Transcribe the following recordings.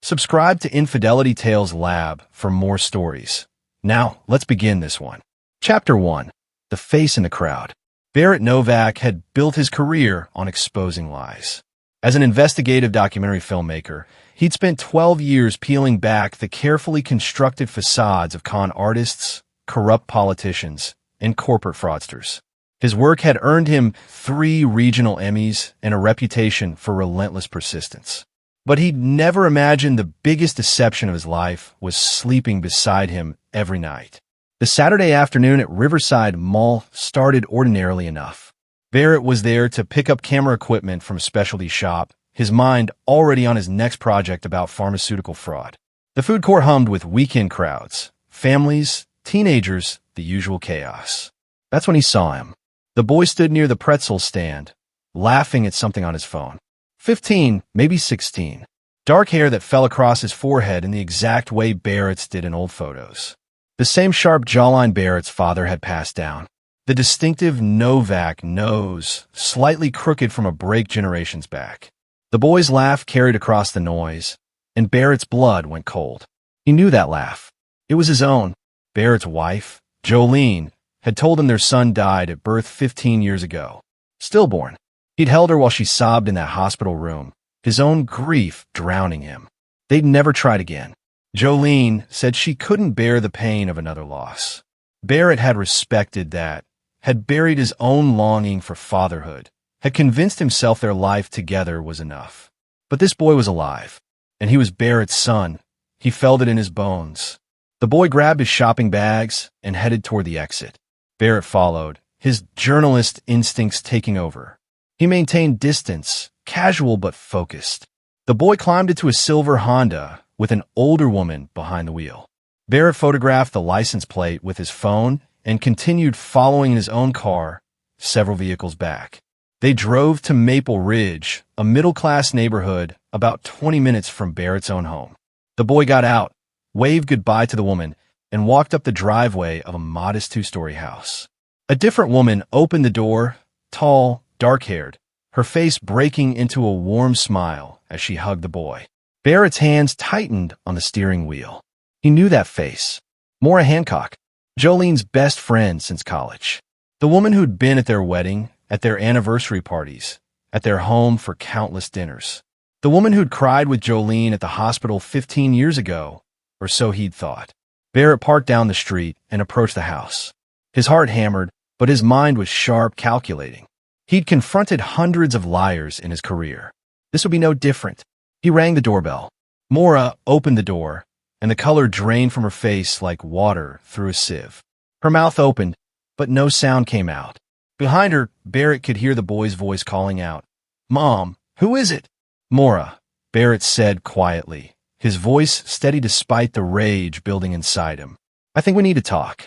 Subscribe to Infidelity Tales Lab for more stories. Now, let's begin this one. Chapter 1. The Face in the Crowd. Barrett Novak had built his career on exposing lies. As an investigative documentary filmmaker, he'd spent 12 years peeling back the carefully constructed facades of con artists, corrupt politicians, and corporate fraudsters. His work had earned him 3 regional Emmys and a reputation for relentless persistence. But he'd never imagined the biggest deception of his life was sleeping beside him every night. The Saturday afternoon at Riverside Mall started ordinarily enough. Barrett was there to pick up camera equipment from a specialty shop, his mind already on his next project about pharmaceutical fraud. The food court hummed with weekend crowds, families, teenagers, the usual chaos. That's when he saw him. The boy stood near the pretzel stand, laughing at something on his phone. 15, maybe 16. Dark hair that fell across his forehead in the exact way Barrett's did in old photos. The same sharp jawline Barrett's father had passed down. The distinctive Novak nose, slightly crooked from a break generations back. The boy's laugh carried across the noise, and Barrett's blood went cold. He knew that laugh. It was his own. Barrett's wife, Jolene, had told him their son died at birth 15 years ago. Stillborn. He'd held her while she sobbed in that hospital room, his own grief drowning him. They'd never tried again. Jolene said she couldn't bear the pain of another loss. Barrett had respected that, had buried his own longing for fatherhood, had convinced himself their life together was enough. But this boy was alive, and he was Barrett's son. He felt it in his bones. The boy grabbed his shopping bags and headed toward the exit. Barrett followed, his journalist instincts taking over. He maintained distance, casual but focused. The boy climbed into a silver Honda with an older woman behind the wheel. Barrett photographed the license plate with his phone and continued following in his own car, several vehicles back. They drove to Maple Ridge, a middle-class neighborhood about 20 minutes from Barrett's own home. The boy got out, waved goodbye to the woman, and walked up the driveway of a modest 2-story house. A different woman opened the door, tall, dark-haired, her face breaking into a warm smile as she hugged the boy. Barrett's hands tightened on the steering wheel. He knew that face. Maura Hancock, Jolene's best friend since college. The woman who'd been at their wedding, at their anniversary parties, at their home for countless dinners. The woman who'd cried with Jolene at the hospital 15 years ago, or so he'd thought. Barrett parked down the street and approached the house. His heart hammered, but his mind was sharp, calculating. He'd confronted hundreds of liars in his career. This would be no different. He rang the doorbell. Maura opened the door, and the color drained from her face like water through a sieve. Her mouth opened, but no sound came out. Behind her, Barrett could hear the boy's voice calling out, "Mom, who is it?" "Maura," Barrett said quietly, his voice steady despite the rage building inside him. "I think we need to talk."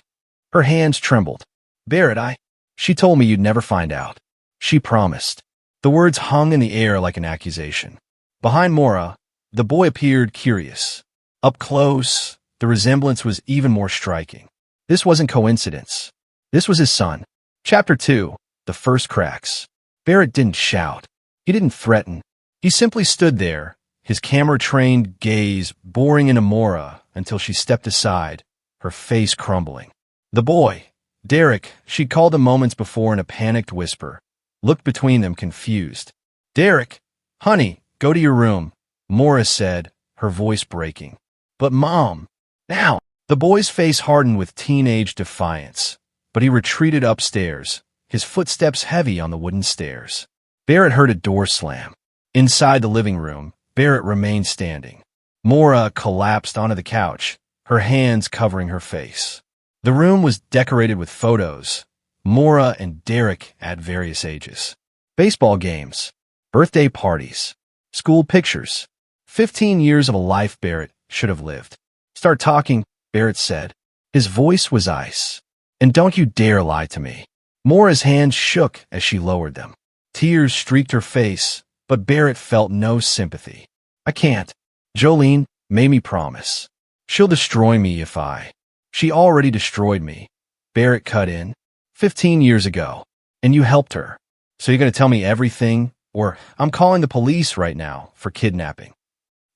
Her hands trembled. "Barrett, She told me you'd never find out. She promised." The words hung in the air like an accusation. Behind Maura, the boy appeared curious. Up close, the resemblance was even more striking. This wasn't coincidence. This was his son. Chapter 2. The First Cracks. Barrett didn't shout. He didn't threaten. He simply stood there, his camera-trained gaze boring into Maura until she stepped aside, her face crumbling. The boy, Derek, she'd called him moments before in a panicked whisper, looked between them confused. "Derek, honey, go to your room," Maura said, her voice breaking. "But Mom, now." The boy's face hardened with teenage defiance, but he retreated upstairs, his footsteps heavy on the wooden stairs. Barrett heard a door slam. Inside the living room, Barrett remained standing. Maura collapsed onto the couch, her hands covering her face. The room was decorated with photos, Maura and Derek at various ages. Baseball games, birthday parties, school pictures. 15 years of a life Barrett should have lived. "Start talking," Barrett said. His voice was ice. "And don't you dare lie to me." Maura's hands shook as she lowered them. Tears streaked her face, but Barrett felt no sympathy. "I can't. Jolene made me promise. She'll destroy me if I..." "She already destroyed me," Barrett cut in. 15 years ago. And you helped her. So you're going to tell me everything? Or I'm calling the police right now for kidnapping."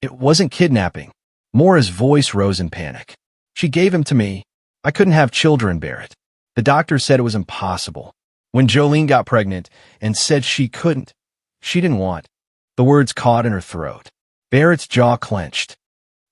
It wasn't kidnapping. Mora's voice rose in panic. She gave him to me. I couldn't have children, Barrett. The doctor said it was impossible. When Jolene got pregnant and said she couldn't, she didn't want. The words caught in her throat. Barrett's jaw clenched.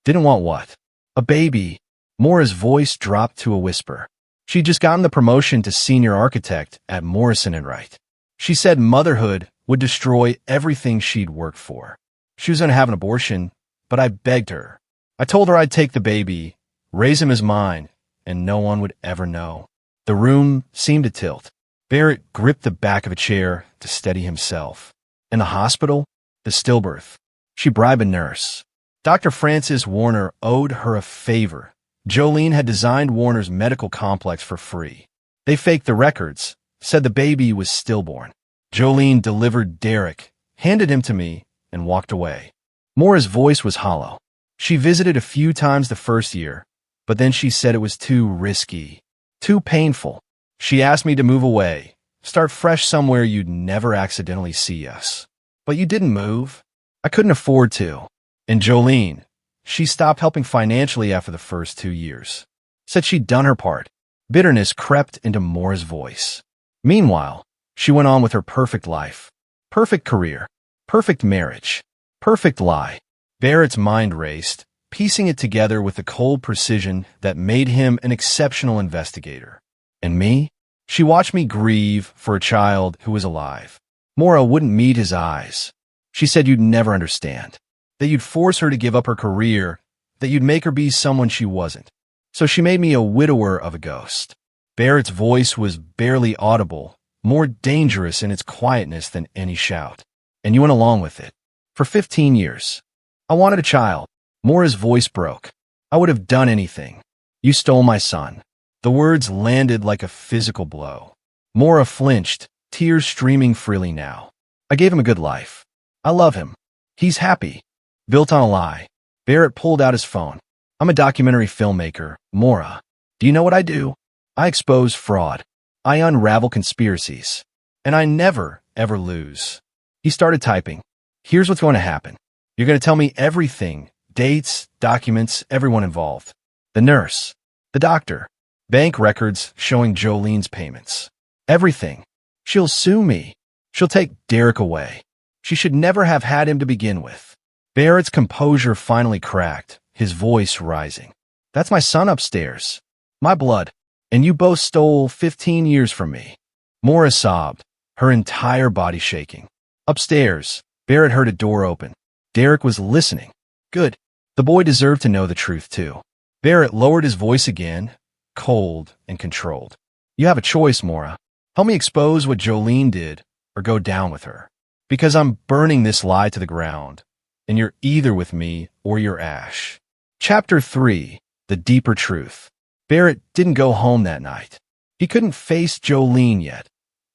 Didn't want what? A baby. Mora's voice dropped to a whisper. She'd just gotten the promotion to senior architect at Morrison & Wright. She said motherhood would destroy everything she'd worked for. She was going to have an abortion, but I begged her. I told her I'd take the baby, raise him as mine, and no one would ever know. The room seemed to tilt. Barrett gripped the back of a chair to steady himself. In the hospital, the stillbirth, she bribed a nurse. Dr. Francis Warner owed her a favor. Jolene had designed Warner's medical complex for free. They faked the records, said the baby was stillborn. Jolene delivered Derek, handed him to me, and walked away. Mora's voice was hollow. She visited a few times the first year, but then she said it was too risky, too painful. She asked me to move away, start fresh somewhere you'd never accidentally see us. But you didn't move. I couldn't afford to. And Jolene, she stopped helping financially after the first 2 years. Said she'd done her part. Bitterness crept into Mora's voice. Meanwhile, she went on with her perfect life. Perfect career. Perfect marriage. Perfect lie. Barrett's mind raced, piecing it together with the cold precision that made him an exceptional investigator. And me? She watched me grieve for a child who was alive. Mora wouldn't meet his eyes. She said you'd never understand. That you'd force her to give up her career, that you'd make her be someone she wasn't. So she made me a widower of a ghost. Barrett's voice was barely audible, more dangerous in its quietness than any shout. And you went along with it. For 15 years. I wanted a child. Mora's voice broke. I would have done anything. You stole my son. The words landed like a physical blow. Mora flinched, tears streaming freely now. I gave him a good life. I love him. He's happy. Built on a lie. Barrett pulled out his phone. I'm a documentary filmmaker, Mora. Do you know what I do? I expose fraud. I unravel conspiracies. And I never, ever lose. He started typing. Here's what's going to happen. You're going to tell me everything. Dates, documents, everyone involved. The nurse. The doctor. Bank records showing Jolene's payments. Everything. She'll sue me. She'll take Derek away. She should never have had him to begin with. Barrett's composure finally cracked, his voice rising. That's my son upstairs. My blood. And you both stole 15 years from me. Mora sobbed, her entire body shaking. Upstairs, Barrett heard a door open. Derek was listening. Good. The boy deserved to know the truth, too. Barrett lowered his voice again, cold and controlled. You have a choice, Mora. Help me expose what Jolene did, or go down with her. Because I'm burning this lie to the ground, and you're either with me or you're ash. Chapter 3. The Deeper Truth. Barrett didn't go home that night. He couldn't face Jolene yet,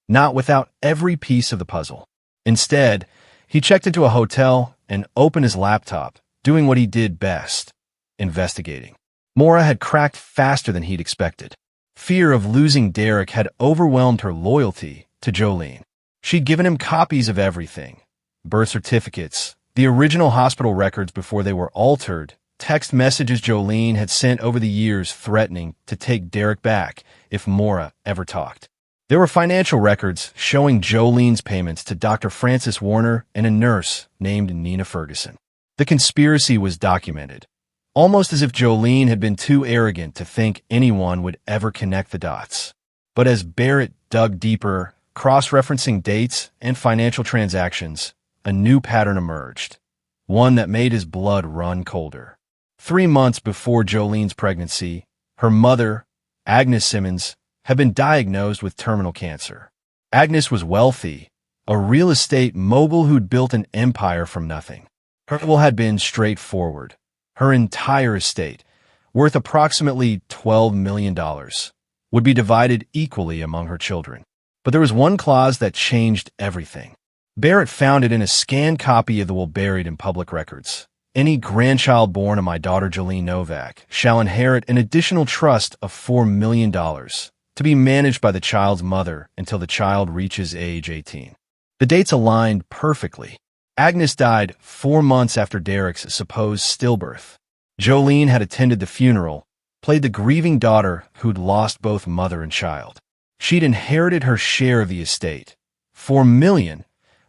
not without every piece of the puzzle. Instead, he checked into a hotel and opened his laptop, doing what he did best, investigating. Mora had cracked faster than he'd expected. Fear of losing Derek had overwhelmed her loyalty to Jolene. She'd given him copies of everything. Birth certificates, the original hospital records before they were altered, text messages Jolene had sent over the years threatening to take Derek back if Mora ever talked. There were financial records showing Jolene's payments to Dr. Francis Warner and a nurse named Nina Ferguson. The conspiracy was documented, almost as if Jolene had been too arrogant to think anyone would ever connect the dots. But as Barrett dug deeper, cross-referencing dates and financial transactions, a new pattern emerged, one that made his blood run colder. 3 months before Jolene's pregnancy, her mother, Agnes Simmons, had been diagnosed with terminal cancer. Agnes was wealthy, a real estate mogul who'd built an empire from nothing. Her will had been straightforward. Her entire estate, worth approximately $12 million, would be divided equally among her children. But there was one clause that changed everything. Barrett found it in a scanned copy of the will buried in public records. Any grandchild born of my daughter Jolene Novak shall inherit an additional trust of $4 million to be managed by the child's mother until the child reaches age 18. The dates aligned perfectly. Agnes died 4 months after Derek's supposed stillbirth. Jolene had attended the funeral, played the grieving daughter who'd lost both mother and child. She'd inherited her share of the estate, $4 million,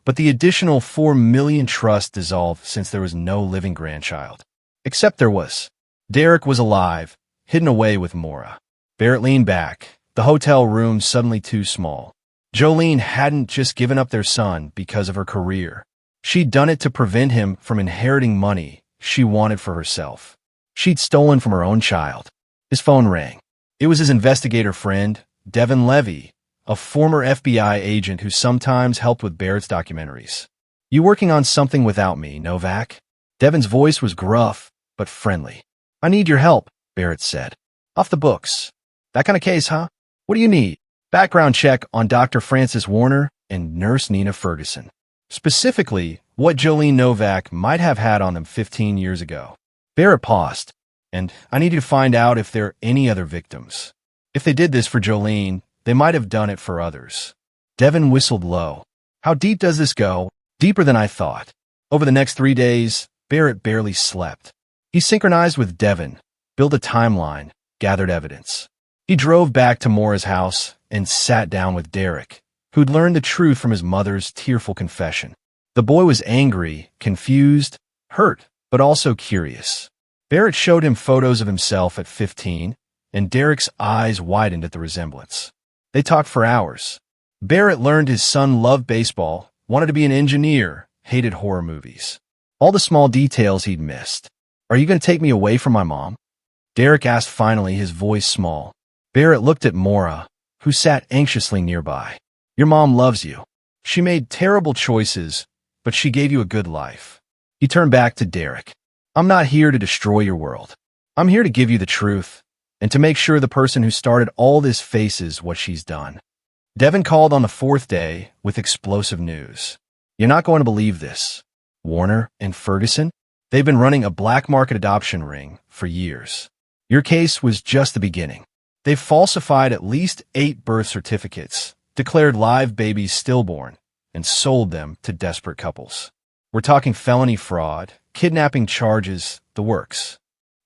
but the additional $4 million trust dissolved since there was no living grandchild. Except there was. Derek was alive, hidden away with Maura. Barrett leaned back, the hotel room suddenly too small. Jolene hadn't just given up their son because of her career. She'd done it to prevent him from inheriting money she wanted for herself. She'd stolen from her own child. His phone rang. It was his investigator friend, Devin Levy, a former FBI agent who sometimes helped with Barrett's documentaries. "You working on something without me, Novak?" Devin's voice was gruff, but friendly. "I need your help," Barrett said. "Off the books. That kind of case, huh? What do you need?" "Background check on Dr. Francis Warner and Nurse Nina Ferguson. Specifically, what Jolene Novak might have had on them 15 years ago." Barrett paused. "And I need you to find out if there are any other victims. If they did this for Jolene, they might have done it for others." Devin whistled low. "How deep does this go?" "Deeper than I thought." Over the next 3 days, Barrett barely slept. He synchronized with Devin, built a timeline, gathered evidence. He drove back to Maura's house and sat down with Derek, who'd learned the truth from his mother's tearful confession. The boy was angry, confused, hurt, but also curious. Barrett showed him photos of himself at 15, and Derek's eyes widened at the resemblance. They talked for hours. Barrett learned his son loved baseball, wanted to be an engineer, hated horror movies. All the small details he'd missed. "Are you going to take me away from my mom?" Derek asked finally, his voice small. Barrett looked at Maura, who sat anxiously nearby. "Your mom loves you. She made terrible choices, but she gave you a good life." He turned back to Derek. "I'm not here to destroy your world. I'm here to give you the truth, and to make sure the person who started all this faces what she's done." Devin called on the 4th day with explosive news. "You're not going to believe this. Warner and Ferguson, they've been running a black market adoption ring for years. Your case was just the beginning. They've falsified at least 8 birth certificates, declared live babies stillborn, and sold them to desperate couples. We're talking felony fraud, kidnapping charges, the works."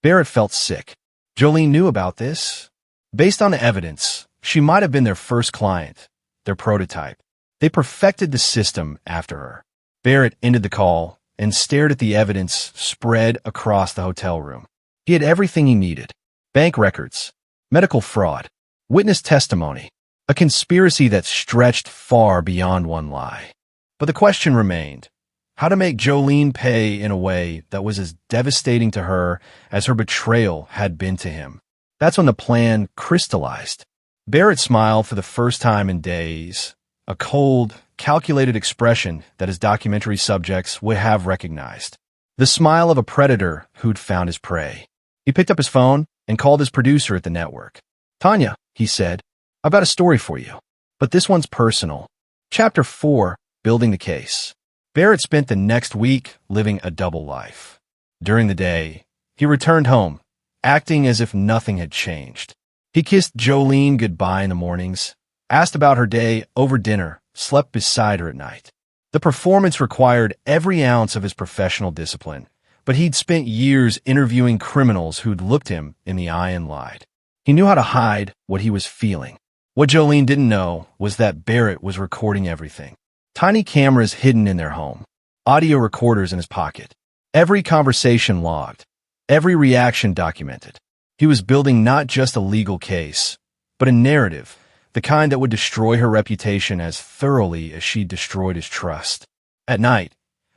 Barrett felt sick. Jolene knew about this. Based on the evidence, she might have been their first client, their prototype. They perfected the system after her. Barrett ended the call and stared at the evidence spread across the hotel room. He had everything he needed. Bank records, medical fraud, witness testimony, a conspiracy that stretched far beyond one lie. But the question remained: how to make Jolene pay in a way that was as devastating to her as her betrayal had been to him. That's when the plan crystallized. Barrett smiled for the first time in days, a cold, calculated expression that his documentary subjects would have recognized. The smile of a predator who'd found his prey. He picked up his phone and called his producer at the network. "Tanya," he said, "I've got a story for you, but this one's personal." Chapter 4, Building the Case. Barrett spent the next week living a double life. During the day, he returned home, acting as if nothing had changed. He kissed Jolene goodbye in the mornings, asked about her day over dinner, slept beside her at night. The performance required every ounce of his professional discipline, but he'd spent years interviewing criminals who'd looked him in the eye and lied. He knew how to hide what he was feeling. What Jolene didn't know was that Barrett was recording everything. Tiny cameras hidden in their home, audio recorders in his pocket, every conversation logged, every reaction documented. He was building not just a legal case, but a narrative, the kind that would destroy her reputation as thoroughly as she destroyed his trust. At night,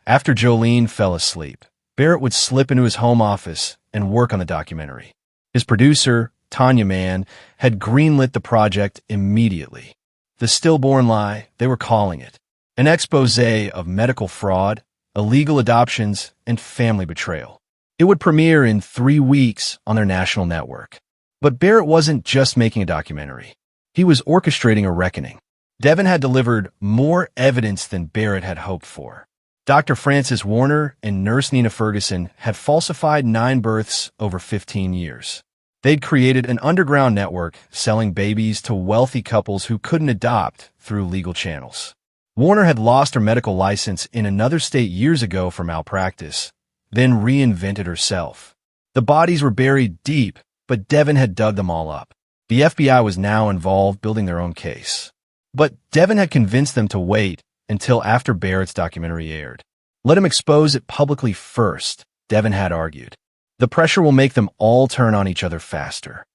after Jolene fell asleep, Barrett would slip into his home office and work on the documentary. His producer, Tanya Mann, had greenlit the project immediately. The Stillborn Lie, they were calling it. An expose of medical fraud, illegal adoptions, and family betrayal. It would premiere in 3 weeks on their national network. But Barrett wasn't just making a documentary. He was orchestrating a reckoning. Devin had delivered more evidence than Barrett had hoped for. Dr. Francis Warner and Nurse Nina Ferguson had falsified 9 births over 15 years. They'd created an underground network selling babies to wealthy couples who couldn't adopt through legal channels. Warner had lost her medical license in another state years ago for malpractice, then reinvented herself. The bodies were buried deep, but Devin had dug them all up. The FBI was now involved building their own case. But Devin had convinced them to wait until after Barrett's documentary aired. Let him expose it publicly first, Devin had argued. The pressure will make them all turn on each other faster.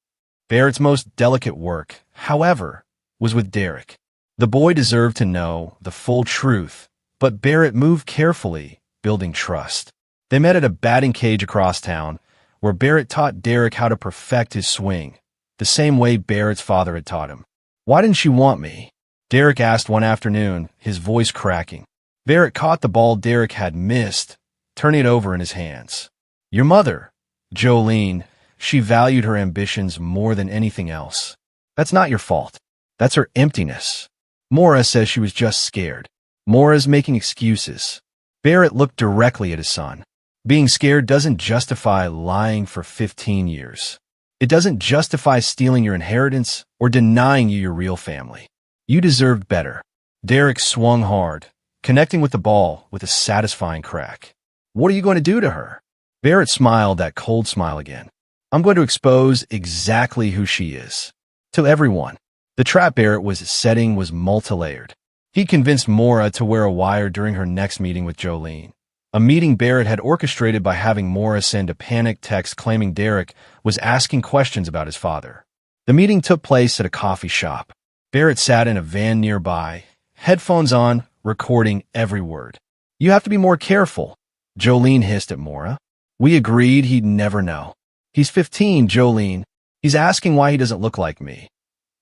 Barrett's most delicate work, however, was with Derek. The boy deserved to know the full truth, but Barrett moved carefully, building trust. They met at a batting cage across town, where Barrett taught Derek how to perfect his swing, the same way Barrett's father had taught him. "Why didn't she want me?" Derek asked one afternoon, his voice cracking. Barrett caught the ball Derek had missed, turning it over in his hands. "Your mother, Jolene, she valued her ambitions more than anything else. That's not your fault. That's her emptiness. Maura says she was just scared. Maura's making excuses." Barrett looked directly at his son. Being scared doesn't justify lying for 15 years. It doesn't justify stealing your inheritance or denying you your real family. You deserved better. Derek swung hard, connecting with the ball with a satisfying crack. "What are you going to do to her?" Barrett smiled that cold smile again. "I'm going to expose exactly who she is. To everyone." The trap Barrett was setting was multi-layered. He convinced Maura to wear a wire during her next meeting with Jolene. A meeting Barrett had orchestrated by having Maura send a panicked text claiming Derek was asking questions about his father. The meeting took place at a coffee shop. Barrett sat in a van nearby, headphones on, recording every word. "You have to be more careful," Jolene hissed at Maura. "We agreed he'd never know. He's 15, Jolene. He's asking why he doesn't look like me.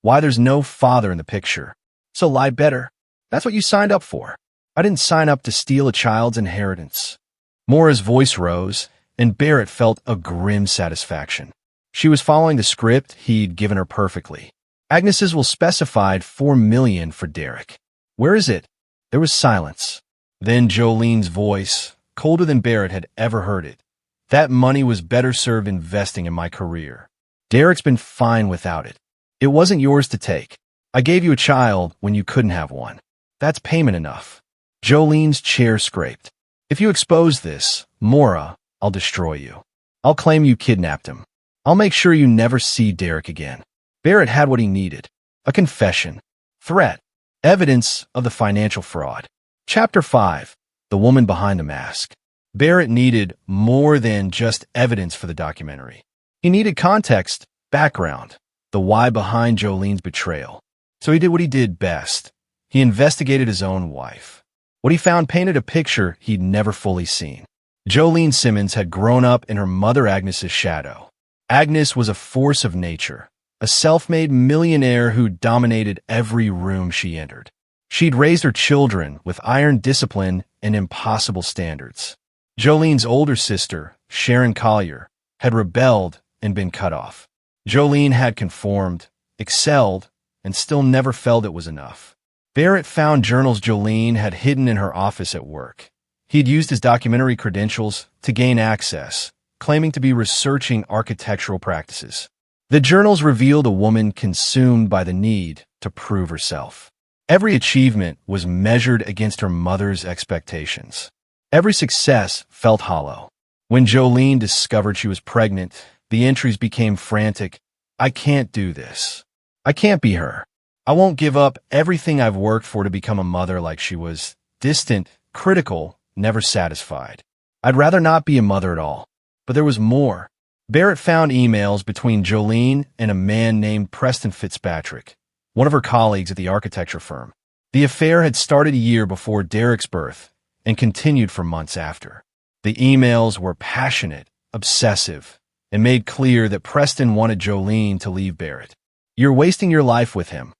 Why there's no father in the picture. So lie better. That's what you signed up for. I didn't sign up to steal a child's inheritance." Maura's voice rose, and Barrett felt a grim satisfaction. She was following the script he'd given her perfectly. Agnes's will specified $4 million for Derek. "Where is it?" There was silence. Then Jolene's voice, colder than Barrett had ever heard it. "That money was better served investing in my career. Derek's been fine without it. It wasn't yours to take. I gave you a child when you couldn't have one. That's payment enough." Jolene's chair scraped. "If you expose this, Maura, I'll destroy you. I'll claim you kidnapped him. I'll make sure you never see Derek again." Barrett had what he needed. A confession. Threat. Evidence of the financial fraud. Chapter 5. The Woman Behind the Mask. Barrett needed more than just evidence for the documentary. He needed context, background, the why behind Jolene's betrayal. So he did what he did best. He investigated his own wife. What he found painted a picture he'd never fully seen. Jolene Simmons had grown up in her mother Agnes's shadow. Agnes was a force of nature, a self-made millionaire who dominated every room she entered. She'd raised her children with iron discipline and impossible standards. Jolene's older sister, Sharon Collier, had rebelled and been cut off. Jolene had conformed, excelled, and still never felt it was enough. Barrett found journals Jolene had hidden in her office at work. He'd used his documentary credentials to gain access, claiming to be researching architectural practices. The journals revealed a woman consumed by the need to prove herself. Every achievement was measured against her mother's expectations. Every success felt hollow. When Jolene discovered she was pregnant, the entries became frantic. "I can't do this. I can't be her. I won't give up everything I've worked for to become a mother." Like she was distant, critical, never satisfied. "I'd rather not be a mother at all." But there was more. Barrett found emails between Jolene and a man named Preston Fitzpatrick, one of her colleagues at the architecture firm. The affair had started a year before Derek's birth and continued for months after. The emails were passionate, obsessive, and made clear that Preston wanted Jolene to leave Barrett. "You're wasting your life with him,"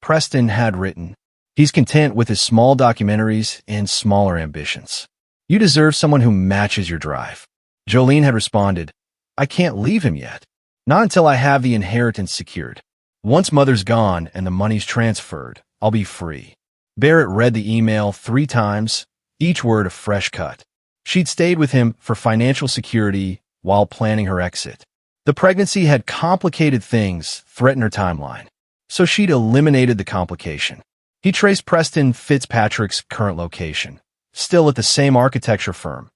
Preston had written. "He's content with his small documentaries and smaller ambitions. You deserve someone who matches your drive." Jolene had responded, "I can't leave him yet. Not until I have the inheritance secured. Once mother's gone and the money's transferred, I'll be free." Barrett read the email 3 times, each word a fresh cut. She'd stayed with him for financial security while planning her exit. The pregnancy had complicated things, threatened her timeline. So she'd eliminated the complication. He traced Preston Fitzpatrick's current location, still at the same architecture firm,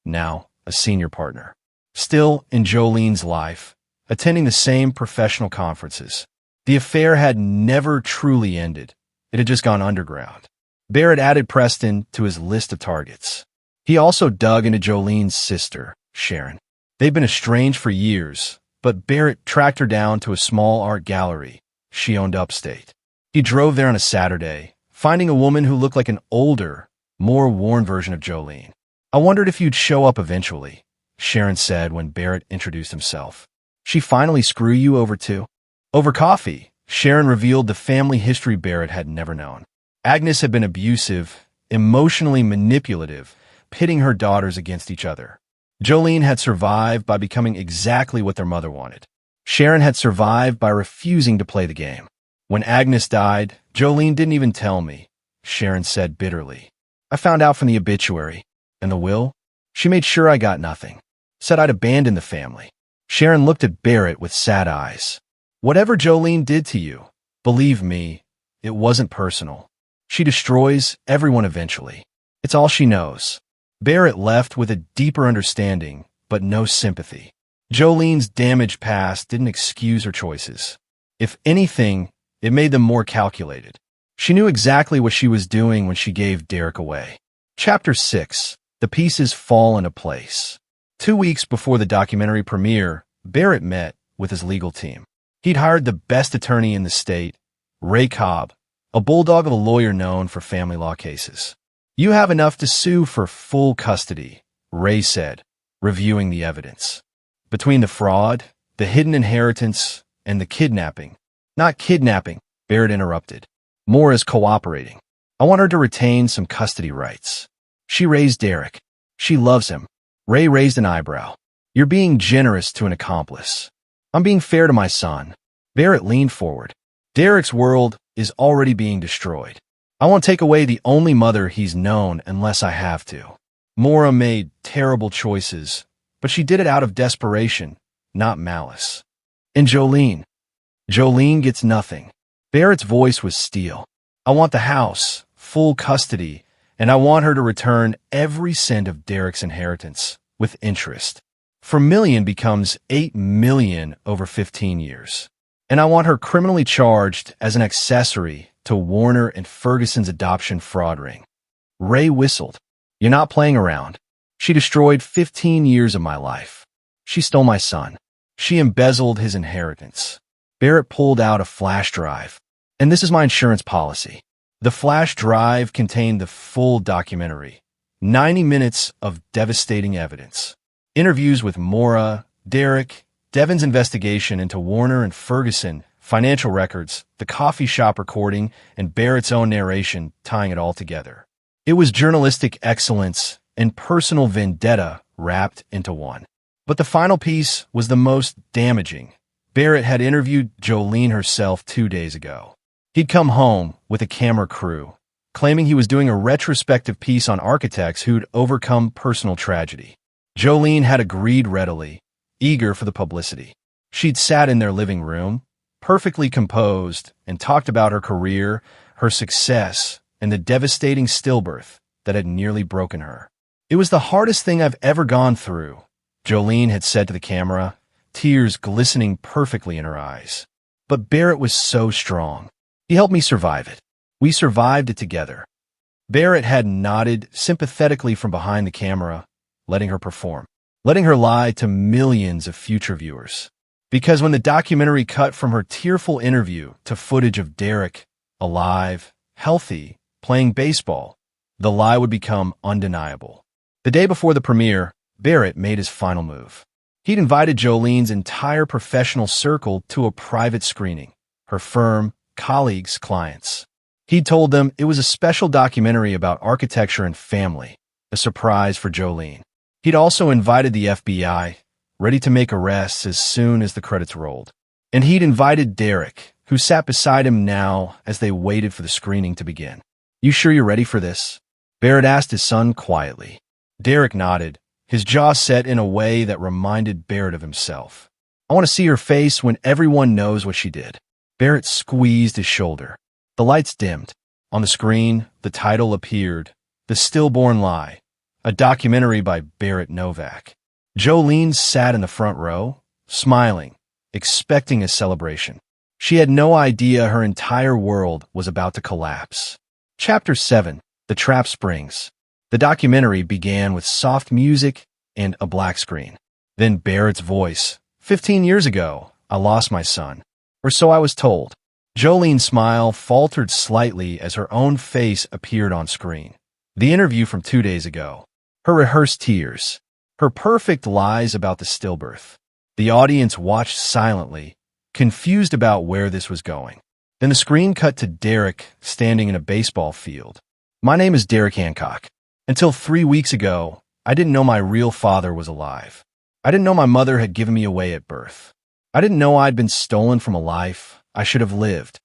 now a senior partner. Still in Jolene's life, attending the same professional conferences. The affair had never truly ended. It had just gone underground. Barrett added Preston to his list of targets. He also dug into Jolene's sister, Sharon. They'd been estranged for years, but Barrett tracked her down to a small art gallery she owned upstate. He drove there on a Saturday, finding a woman who looked like an older, more worn version of Jolene. "I wondered if you'd show up eventually," Sharon said when Barrett introduced himself. "She finally screw you over too?" Over coffee, Sharon revealed the family history Barrett had never known. Agnes had been abusive, emotionally manipulative, pitting her daughters against each other. Jolene had survived by becoming exactly what their mother wanted. Sharon had survived by refusing to play the game. "When Agnes died, Jolene didn't even tell me," Sharon said bitterly. "I found out from the obituary. And the will? She made sure I got nothing. Said I'd abandoned the family." Sharon looked at Barrett with sad eyes. "Whatever Jolene did to you, believe me, it wasn't personal. She destroys everyone eventually. It's all she knows." Barrett left with a deeper understanding, but no sympathy. Jolene's damaged past didn't excuse her choices. If anything, it made them more calculated. She knew exactly what she was doing when she gave Derek away. Chapter 6. The Pieces Fall into Place. 2 weeks before the documentary premiere, Barrett met with his legal team. He'd hired the best attorney in the state, Ray Cobb, a bulldog of a lawyer known for family law cases. "You have enough to sue for full custody," Ray said, reviewing the evidence. "Between the fraud, the hidden inheritance, and the kidnapping." "Not kidnapping," Barrett interrupted. "More as cooperating. I want her to retain some custody rights. She raised Derek. She loves him." Ray raised an eyebrow. "You're being generous to an accomplice." "I'm being fair to my son." Barrett leaned forward. "Derek's world is already being destroyed. I won't take away the only mother he's known unless I have to. Maura made terrible choices, but she did it out of desperation, not malice. And Jolene? Jolene gets nothing." Barrett's voice was steel. "I want the house, full custody, and I want her to return every cent of Derek's inheritance, with interest. $4 million becomes $8 million over 15 years. And I want her criminally charged as an accessory to Warner and Ferguson's adoption fraud ring." Ray whistled. "You're not playing around. She destroyed 15 years of my life. She stole my son. She embezzled his inheritance." Barrett pulled out a flash drive. "And this is my insurance policy." The flash drive contained the full documentary, 90 minutes of devastating evidence. Interviews with Maura, Derek, Devin's investigation into Warner and Ferguson, financial records, the coffee shop recording, and Barrett's own narration tying it all together. It was journalistic excellence and personal vendetta wrapped into one. But the final piece was the most damaging. Barrett had interviewed Jolene herself 2 days ago. He'd come home with a camera crew, claiming he was doing a retrospective piece on architects who'd overcome personal tragedy. Jolene had agreed readily, eager for the publicity. She'd sat in their living room, perfectly composed, and talked about her career, her success, and the devastating stillbirth that had nearly broken her. "It was the hardest thing I've ever gone through," Jolene had said to the camera, tears glistening perfectly in her eyes. "But Barrett was so strong. He helped me survive it. We survived it together." Barrett had nodded sympathetically from behind the camera, letting her perform, letting her lie to millions of future viewers. Because when the documentary cut from her tearful interview to footage of Derek, alive, healthy, playing baseball, the lie would become undeniable. The day before the premiere, Barrett made his final move. He'd invited Jolene's entire professional circle to a private screening, her firm, colleagues, clients. He'd told them it was a special documentary about architecture and family, a surprise for Jolene. He'd also invited the FBI, ready to make arrests as soon as the credits rolled. And he'd invited Derek, who sat beside him now as they waited for the screening to begin. "You sure you're ready for this?" Barrett asked his son quietly. Derek nodded, his jaw set in a way that reminded Barrett of himself. "I want to see her face when everyone knows what she did." Barrett squeezed his shoulder. The lights dimmed. On the screen, the title appeared, The Stillborn Lie, a documentary by Barrett Novak. Jolene sat in the front row, smiling, expecting a celebration. She had no idea her entire world was about to collapse. Chapter 7. The Trap Springs. The documentary began with soft music and a black screen. Then Barrett's voice. 15 years ago, I lost my son. Or so I was told. Jolene's smile faltered slightly as her own face appeared on screen. The interview from 2 days ago. Her rehearsed tears. Her perfect lies about the stillbirth. The audience watched silently, confused about where this was going. Then the screen cut to Derek standing in a baseball field. My name is Derek Hancock. Until 3 weeks ago, I didn't know my real father was alive. I didn't know my mother had given me away at birth. I didn't know I'd been stolen from a life I should have lived.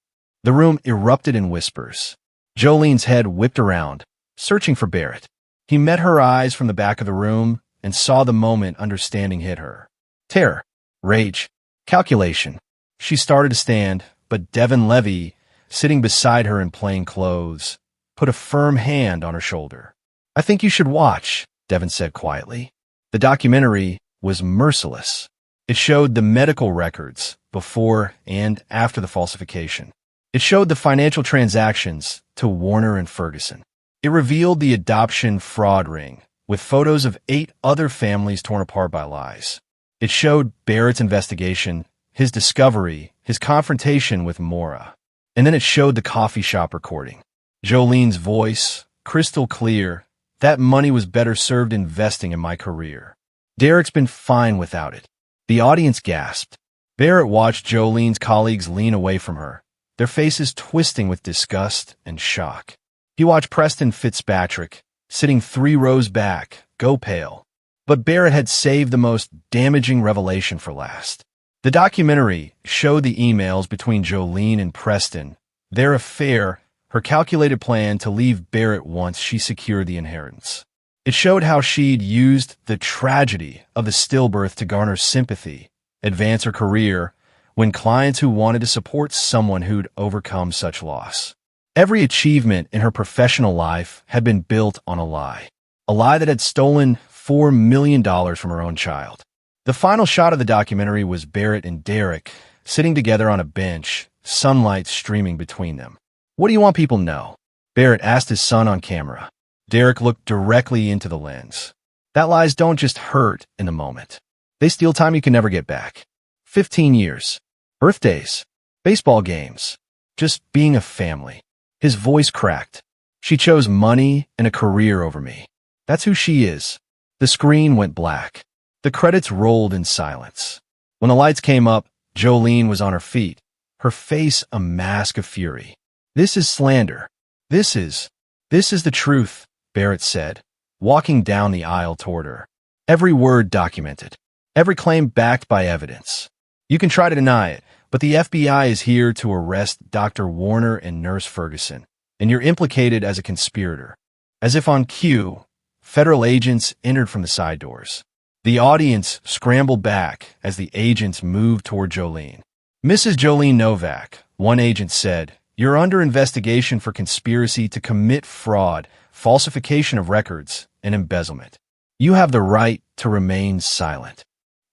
The room erupted in whispers. Jolene's head whipped around, searching for Barrett. He met her eyes from the back of the room and saw the moment understanding hit her. Terror, rage, calculation. She started to stand, but Devin Levy, sitting beside her in plain clothes, put a firm hand on her shoulder. I think you should watch, Devin said quietly. The documentary was merciless. It showed the medical records before and after the falsification. It showed the financial transactions to Warner and Ferguson. It revealed the adoption fraud ring, with photos of 8 other families torn apart by lies. It showed Barrett's investigation, his discovery, his confrontation with Maura. And then it showed the coffee shop recording. Jolene's voice, crystal clear, that money was better served investing in my career. Derek's been fine without it. The audience gasped. Barrett watched Jolene's colleagues lean away from her, their faces twisting with disgust and shock. He watched Preston Fitzpatrick, sitting 3 rows back, go pale. But Barrett had saved the most damaging revelation for last. The documentary showed the emails between Jolene and Preston, their affair, her calculated plan to leave Barrett once she secured the inheritance. It showed how she'd used the tragedy of the stillbirth to garner sympathy, advance her career, win clients who wanted to support someone who'd overcome such loss. Every achievement in her professional life had been built on a lie that had stolen $4 million from her own child. The final shot of the documentary was Barrett and Derek sitting together on a bench, sunlight streaming between them. What do you want people to know? Barrett asked his son on camera. Derek looked directly into the lens. That lies don't just hurt in the moment. They steal time you can never get back. 15 years. Birthdays. Baseball games. Just being a family. His voice cracked. She chose money and a career over me. That's who she is. The screen went black. The credits rolled in silence. When the lights came up, Jolene was on her feet, her face a mask of fury. This is slander. This is the truth, Barrett said, walking down the aisle toward her. Every word documented. Every claim backed by evidence. You can try to deny it, but the FBI is here to arrest Dr. Warner and Nurse Ferguson, and you're implicated as a conspirator. As if on cue, federal agents entered from the side doors. The audience scrambled back as the agents moved toward Jolene. Mrs. Jolene Novak, one agent said, you're under investigation for conspiracy to commit fraud, falsification of records, and embezzlement. You have the right to remain silent.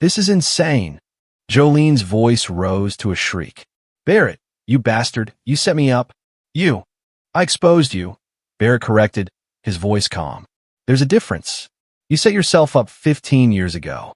This is insane. Jolene's voice rose to a shriek. Barrett, you bastard, you set me up. You. I exposed you. Barrett corrected, his voice calm. There's a difference. You set yourself up 15 years ago.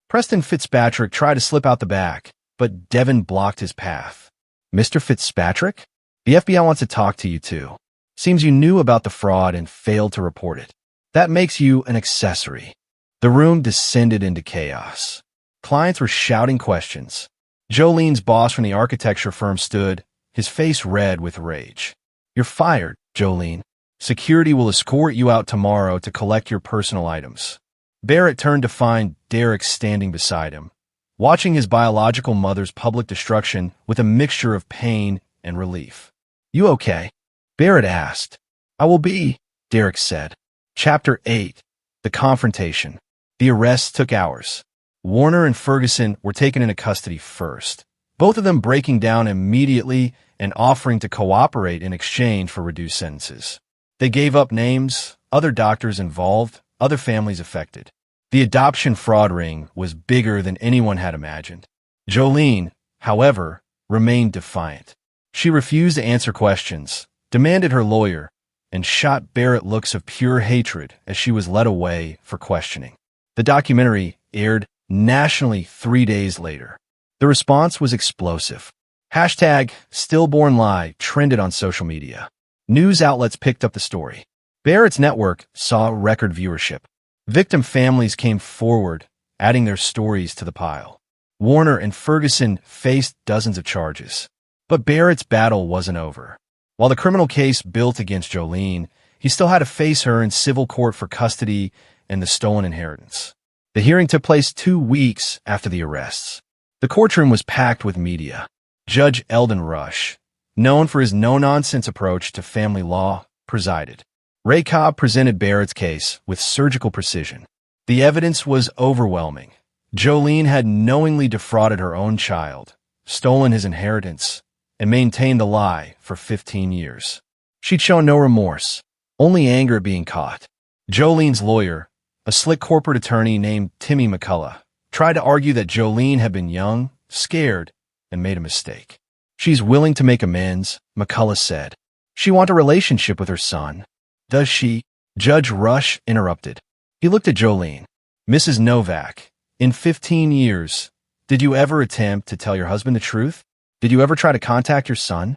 Preston Fitzpatrick tried to slip out the back, but Devin blocked his path. Mr. Fitzpatrick? The FBI wants to talk to you too. Seems you knew about the fraud and failed to report it. That makes you an accessory. The room descended into chaos. Clients were shouting questions. Jolene's boss from the architecture firm stood, his face red with rage. You're fired, Jolene. Security will escort you out tomorrow to collect your personal items. Barrett turned to find Derek standing beside him, watching his biological mother's public destruction with a mixture of pain and relief. You okay? Barrett asked. I will be, Derek said. Chapter 8. The Confrontation. The arrests took hours. Warner and Ferguson were taken into custody first, both of them breaking down immediately and offering to cooperate in exchange for reduced sentences. They gave up names, other doctors involved, other families affected. The adoption fraud ring was bigger than anyone had imagined. Jolene, however, remained defiant. She refused to answer questions, demanded her lawyer, and shot Barrett looks of pure hatred as she was led away for questioning. The documentary aired nationally 3 days later. The response was explosive. Hashtag #StillbornLie trended on social media. News outlets picked up the story. Barrett's network saw record viewership. Victim families came forward, adding their stories to the pile. Warner and Ferguson faced dozens of charges. But Barrett's battle wasn't over. While the criminal case built against Jolene, he still had to face her in civil court for custody and the stolen inheritance. The hearing took place 2 weeks after the arrests. The courtroom was packed with media. Judge Eldon Rush, known for his no-nonsense approach to family law, presided. Ray Cobb presented Barrett's case with surgical precision. The evidence was overwhelming. Jolene had knowingly defrauded her own child, stolen his inheritance, and maintained the lie for 15 years. She'd shown no remorse, only anger at being caught. Jolene's lawyer, a slick corporate attorney named Timmy McCullough, tried to argue that Jolene had been young, scared, and made a mistake. She's willing to make amends, McCullough said. She wants a relationship with her son. Does she? Judge Rush interrupted. He looked at Jolene. Mrs. Novak, in 15 years, did you ever attempt to tell your husband the truth? Did you ever try to contact your son?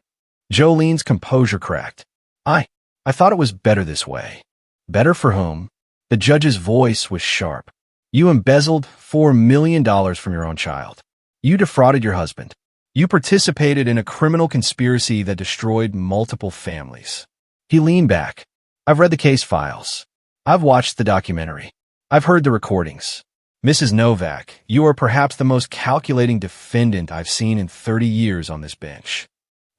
Jolene's composure cracked. I thought it was better this way. Better for whom? The judge's voice was sharp. You embezzled $4 million from your own child. You defrauded your husband. You participated in a criminal conspiracy that destroyed multiple families. He leaned back. I've read the case files. I've watched the documentary. I've heard the recordings. Mrs. Novak, you are perhaps the most calculating defendant I've seen in 30 years on this bench.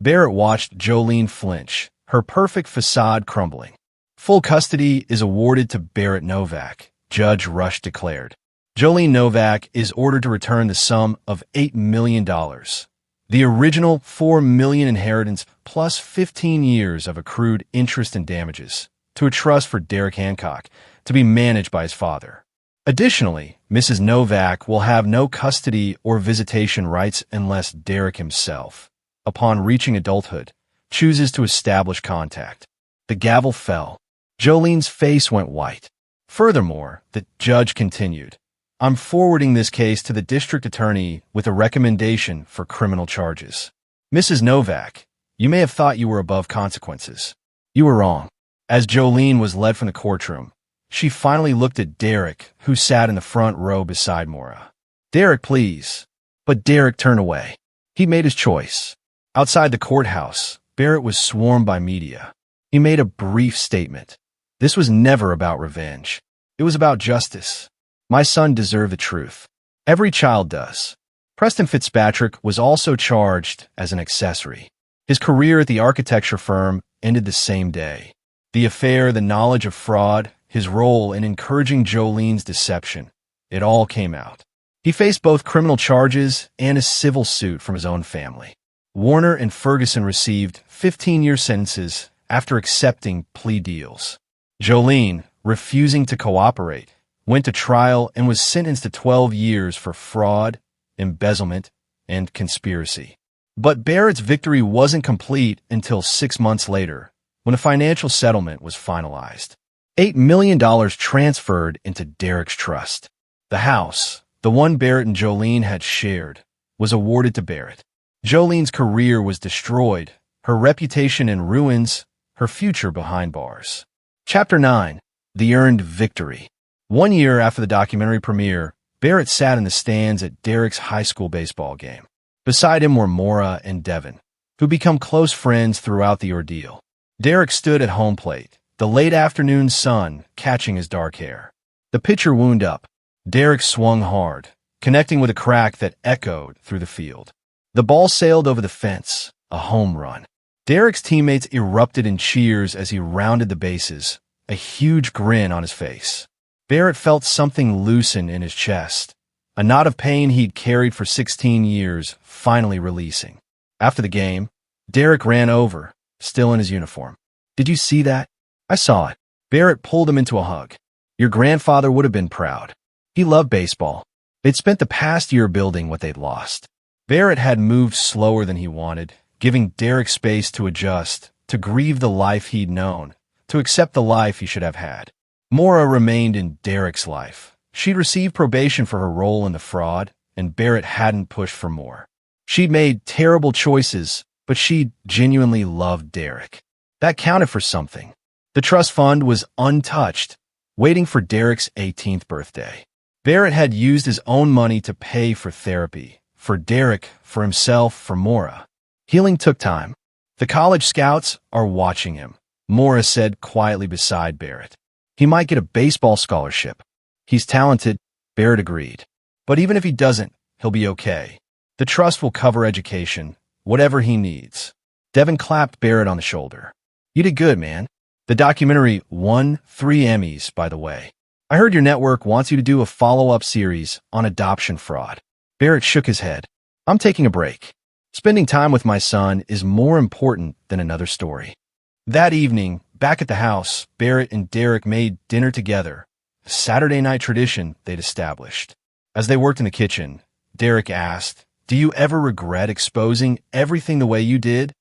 Barrett watched Jolene flinch, her perfect facade crumbling. Full custody is awarded to Barrett Novak, Judge Rush declared. Jolene Novak is ordered to return the sum of $8 million. The original $4 million inheritance plus 15 years of accrued interest and damages to a trust for Derek Hancock to be managed by his father. Additionally, Mrs. Novak will have no custody or visitation rights unless Derek himself, upon reaching adulthood, chooses to establish contact. The gavel fell. Jolene's face went white. Furthermore, the judge continued, I'm forwarding this case to the district attorney with a recommendation for criminal charges. Mrs. Novak, you may have thought you were above consequences. You were wrong. As Jolene was led from the courtroom, she finally looked at Derek, who sat in the front row beside Maura. Derek, please. But Derek turned away. He made his choice. Outside the courthouse, Barrett was swarmed by media. He made a brief statement. This was never about revenge. It was about justice. My son deserved the truth. Every child does. Preston Fitzpatrick was also charged as an accessory. His career at the architecture firm ended the same day. The affair, the knowledge of fraud, his role in encouraging Jolene's deception, it all came out. He faced both criminal charges and a civil suit from his own family. Warner and Ferguson received 15-year sentences after accepting plea deals. Jolene, refusing to cooperate, went to trial and was sentenced to 12 years for fraud, embezzlement, and conspiracy. But Barrett's victory wasn't complete until 6 months later, when a financial settlement was finalized. $8 million transferred into Derek's trust. The house, the one Barrett and Jolene had shared, was awarded to Barrett. Jolene's career was destroyed, her reputation in ruins, her future behind bars. Chapter 9. The Earned Victory. 1 year after the documentary premiere, Barrett sat in the stands at Derek's high school baseball game. Beside him were Maura and Devin, who become close friends throughout the ordeal. Derek stood at home plate, the late afternoon sun catching his dark hair. The pitcher wound up. Derek swung hard, connecting with a crack that echoed through the field. The ball sailed over the fence, a home run. Derek's teammates erupted in cheers as he rounded the bases, a huge grin on his face. Barrett felt something loosen in his chest, a knot of pain he'd carried for 16 years finally releasing. After the game, Derek ran over, still in his uniform. "Did you see that?" "I saw it." Barrett pulled him into a hug. "Your grandfather would have been proud. He loved baseball." They'd spent the past year building what they'd lost. Barrett had moved slower than he wanted, giving Derek space to adjust, to grieve the life he'd known, to accept the life he should have had. Maura remained in Derek's life. She'd received probation for her role in the fraud, and Barrett hadn't pushed for more. She'd made terrible choices, but she genuinely loved Derek. That counted for something. The trust fund was untouched, waiting for Derek's 18th birthday. Barrett had used his own money to pay for therapy, for Derek, for himself, for Maura. Healing took time. "The college scouts are watching him," Maura said quietly beside Barrett. "He might get a baseball scholarship." "He's talented," Barrett agreed. "But even if he doesn't, he'll be okay. The trust will cover education, whatever he needs." Devin clapped Barrett on the shoulder. "You did good, man. The documentary won 3 Emmys, by the way. I heard your network wants you to do a follow-up series on adoption fraud." Barrett shook his head. "I'm taking a break. Spending time with my son is more important than another story." That evening, back at the house, Barrett and Derek made dinner together, a Saturday night tradition they'd established. As they worked in the kitchen, Derek asked, "Do you ever regret exposing everything the way you did?"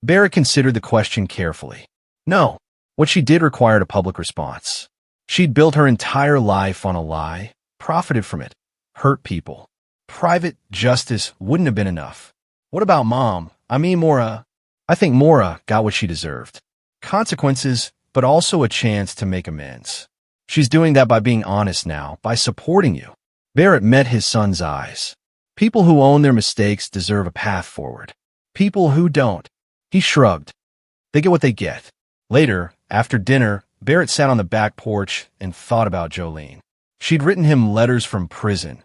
Barrett considered the question carefully. No, what she did required a public response. She'd built her entire life on a lie, profited from it, hurt people. Private justice wouldn't have been enough. "What about Mom? Maura?" "I think Maura got what she deserved. Consequences, but also a chance to make amends. She's doing that by being honest now, by supporting you." Barrett met his son's eyes. People who own their mistakes deserve a path forward. People who don't. He shrugged. They get what they get. Later, after dinner, Barrett sat on the back porch and thought about Jolene. She'd written him letters from prison,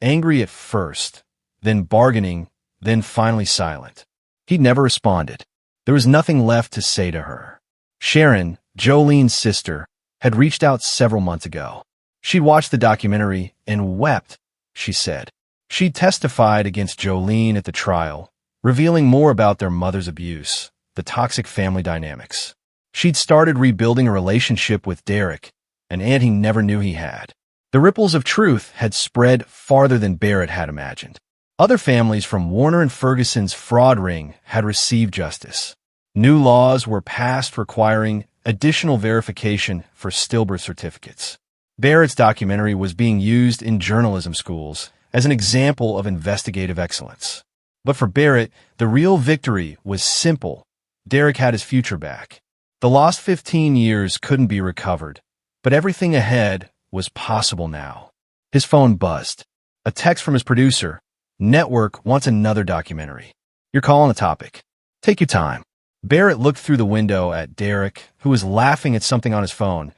angry at first, then bargaining, then finally silent. He'd never responded. There was nothing left to say to her. Sharon, Jolene's sister, had reached out several months ago. She'd watched the documentary and wept, she said. She testified against Jolene at the trial, revealing more about their mother's abuse, the toxic family dynamics. She'd started rebuilding a relationship with Derek, an aunt he never knew he had. The ripples of truth had spread farther than Barrett had imagined. Other families from Warner and Ferguson's fraud ring had received justice. New laws were passed requiring additional verification for stillbirth certificates. Barrett's documentary was being used in journalism schools as an example of investigative excellence. But for Barrett, the real victory was simple. Derek had his future back. The lost 15 years couldn't be recovered, but everything ahead was possible now. His phone buzzed. A text from his producer. "Network wants another documentary. You're calling the topic. Take your time." Barrett looked through the window at Derek, who was laughing at something on his phone,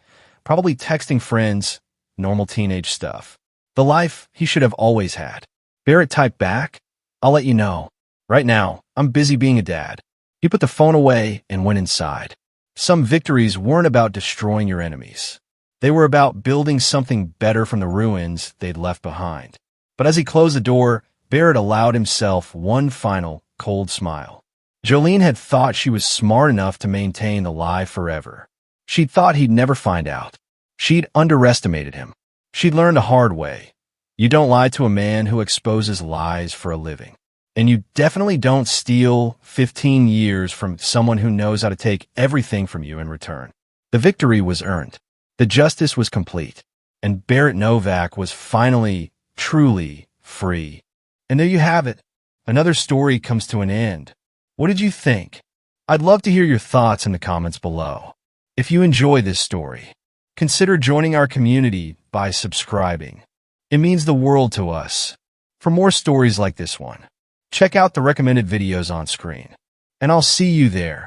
probably texting friends, normal teenage stuff. The life he should have always had. Barrett typed back, "I'll let you know. Right now, I'm busy being a dad." He put the phone away and went inside. Some victories weren't about destroying your enemies. They were about building something better from the ruins they'd left behind. But as he closed the door, Barrett allowed himself one final, cold smile. Jolene had thought she was smart enough to maintain the lie forever. She'd thought he'd never find out. She'd underestimated him. She'd learned the hard way. You don't lie to a man who exposes lies for a living. And you definitely don't steal 15 years from someone who knows how to take everything from you in return. The victory was earned. The justice was complete. And Barrett Novak was finally, truly free. And there you have it. Another story comes to an end. What did you think? I'd love to hear your thoughts in the comments below. If you enjoy this story, consider joining our community by subscribing. It means the world to us. For more stories like this one, check out the recommended videos on screen. And I'll see you there.